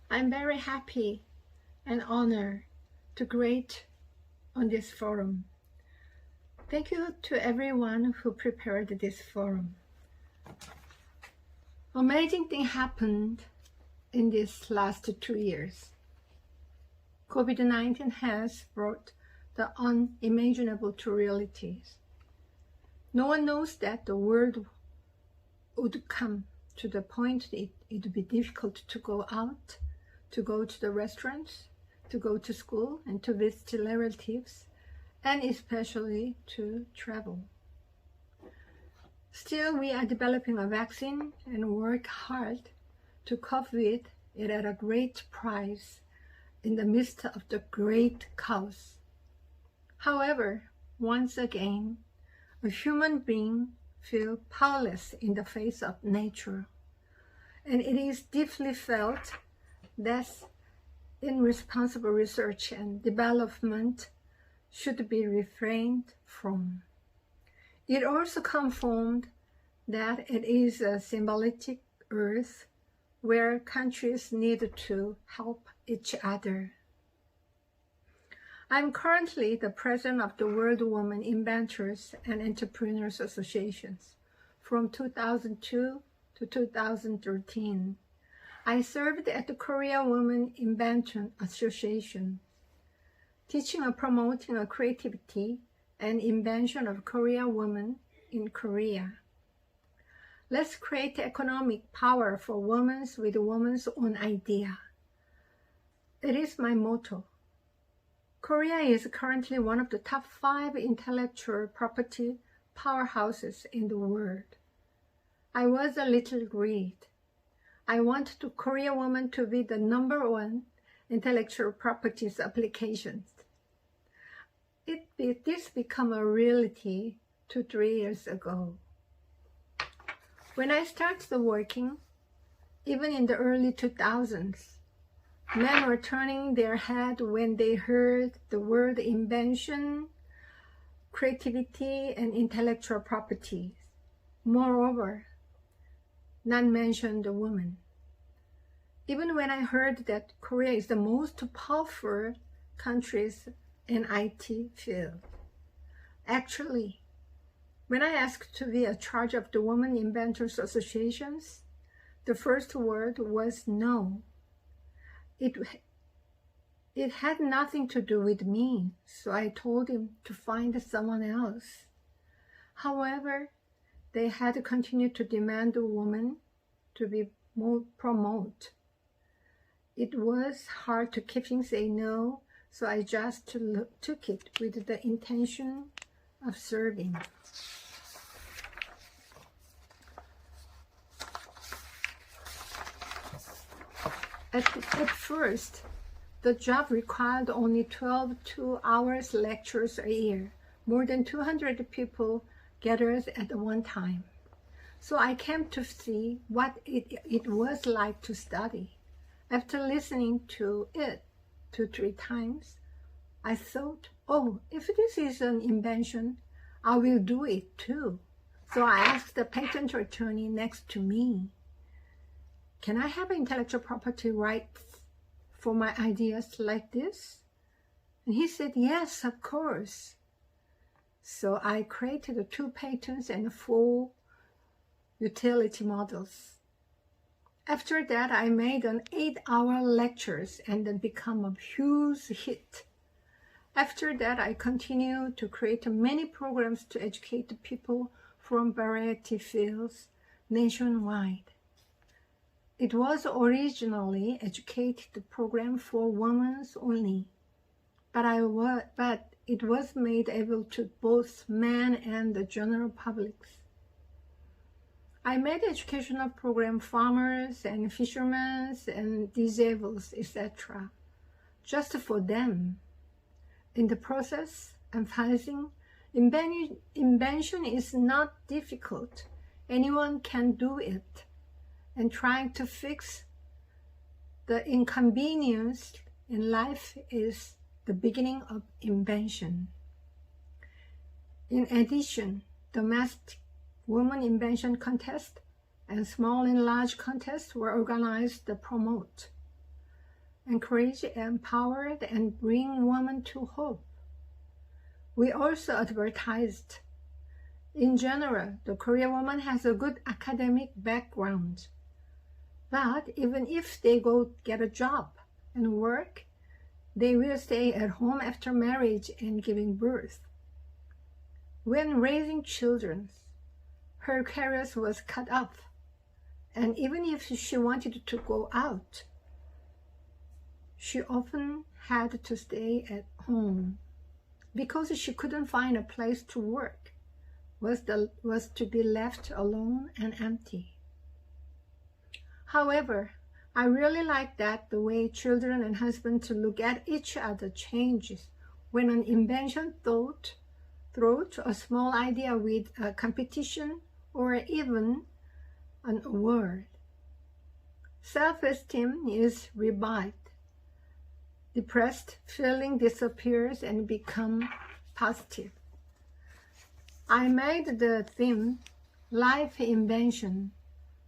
I'm very happy and honored to greet on this forum. Thank you to everyone who prepared this forum. Amazing thing happened in these last 2 years. COVID-19 has brought the unimaginable to realities. No one knows that the world would come to the point it would be difficult to go out, to go to the restaurants, to go to school, and to visit relatives, and especially to travel. Still, we are developing a vaccine and work hard to cope with it at a great price in the midst of the great chaos. However, once again, a human being feels powerless in the face of nature, and it is deeply felt that irresponsible research and development should be refrained from. It also confirmed that it is a symbolic earth where countries need to help each other. I'm currently the president of the World Women Inventors and Entrepreneurs Associations from 2002 to 2013. I served at the Korea Women Invention Association, teaching and promoting the creativity and invention of Korean women in Korea. Let's create economic power for women with women's own idea. It is my motto. Korea is currently one of the top 5 intellectual property powerhouses in the world. I was a little greedy. I want the Korean woman to be the #1 intellectual properties applications. This became a reality 2-3 years ago. When I started working, even in the early 2000s, men were turning their head when they heard the word invention, creativity, and intellectual properties. Moreover, none mentioned the woman. Even when I heard that Korea is the most powerful country in IT field. Actually, when I asked to be in charge of the Women Inventors Associations, the first word was no. It had nothing to do with me, so I told him to find someone else. However, they had continued to demand the woman to be more promoted. It was hard to keep him say no, so I just took it with the intention of serving. At first, the job required only 12 2-hour lectures a year, more than 200 people gathered at one time. So I came to see what it was like to study. After listening to it 2-3 times, I thought, oh, if this is an invention, I will do it too. So I asked the patent attorney next to me, can I have intellectual property rights for my ideas like this? And he said, yes, of course. So I created 2 patents and 4 utility models. After that, I made an 8-hour lectures and then become a huge hit. After that, I continued to create many programs to educate the people from variety fields nationwide. It was originally educated program for women only, but it was made able to both men and the general public. I made educational program farmers and fishermen and disabled, etc., just for them. In the process, emphasizing invention is not difficult. Anyone can do it. And trying to fix the inconvenience in life is the beginning of invention. In addition, domestic women invention contests and small and large contests were organized to promote. encourage, empower, and bring women to hope. We also advertised. In general, the Korean woman has a good academic background. But even if they go get a job and work, they will stay at home after marriage and giving birth. When raising children, her career was cut off. And even if she wanted to go out, she often had to stay at home because she couldn't find a place to work, was to be left alone and empty. However, I really like that the way children and husband to look at each other changes when an invention through a small idea with a competition or even an award. Self-esteem is revived. Depressed feeling disappears and become positive. I made the theme Life Invention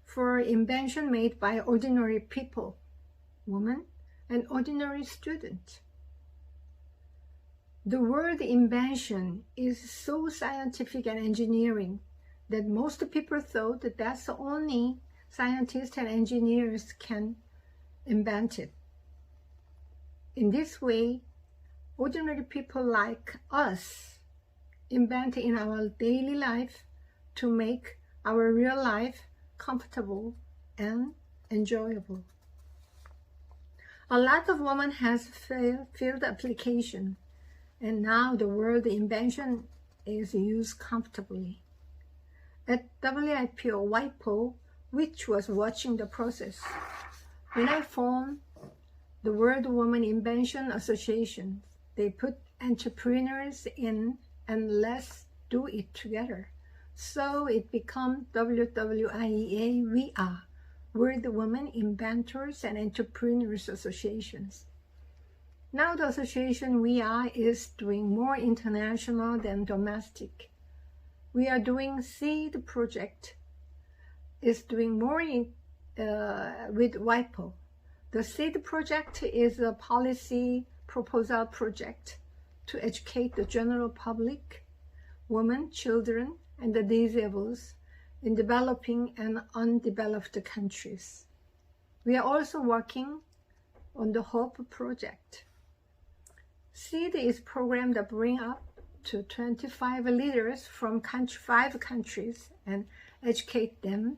for invention made by ordinary people, women, and ordinary students. The word invention is so scientific and engineering that most people thought that that's only scientists and engineers can invent it. In this way, ordinary people like us invent in our daily life to make our real life comfortable and enjoyable. A lot of women has field application, and now the word invention is used comfortably. At WIPO, which was watching the process, when I formed the World Women Invention Association, they put entrepreneurs in and let's do it together. So it became WWIEA, World Women Inventors and Entrepreneurs Associations. Now the association is doing more international than domestic. We are doing SEED project. It's doing more with WIPO. The SEED project is a policy proposal project to educate the general public, women, children, and the disabled in developing and undeveloped countries. We are also working on the HOPE project. SEED is a program that brings up to 25 leaders from 5 countries and educate them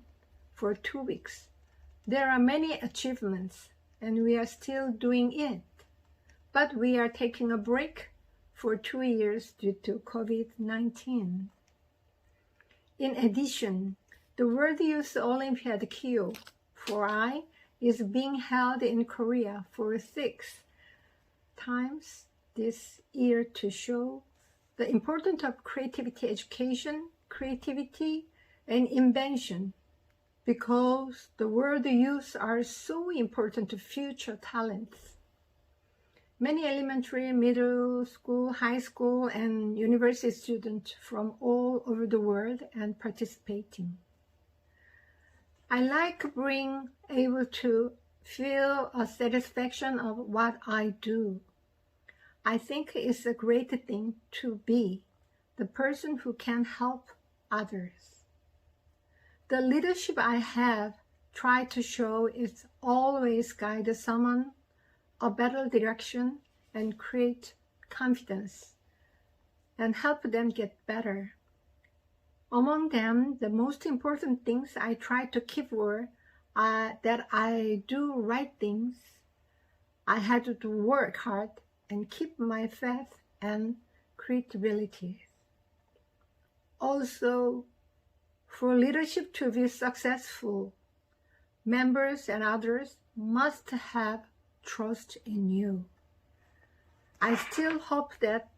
for 2 weeks. There are many achievements, and we are still doing it, but we are taking a break for 2 years due to COVID-19. In addition, the World Youth Olympiad KYO 4i is being held in Korea for 6 times this year to show the importance of creativity education, creativity, and invention, because the world youth are so important to future talents. Many elementary, middle school, high school, and university students from all over the world and participating. I like being able to feel a satisfaction of what I do. I think it's a great thing to be the person who can help others. The leadership I have tried to show is always guide someone a better direction and create confidence and help them get better. Among them, the most important things I try to keep were that I do right things, I had to work hard and keep my faith and credibility. Also, for leadership to be successful, members and others must have trust in you. I still hope that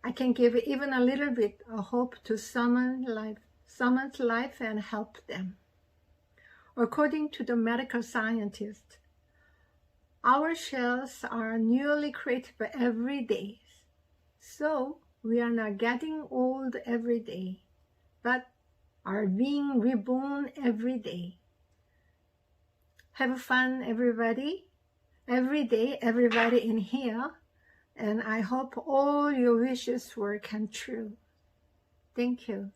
I can give even a little bit of hope to someone's life and help them. According to the medical scientist, our cells are newly created every day. So we are not getting old every day, but are being reborn every day. Have fun, everybody. every day, everybody in here, and I hope all your wishes will come true. Thank you.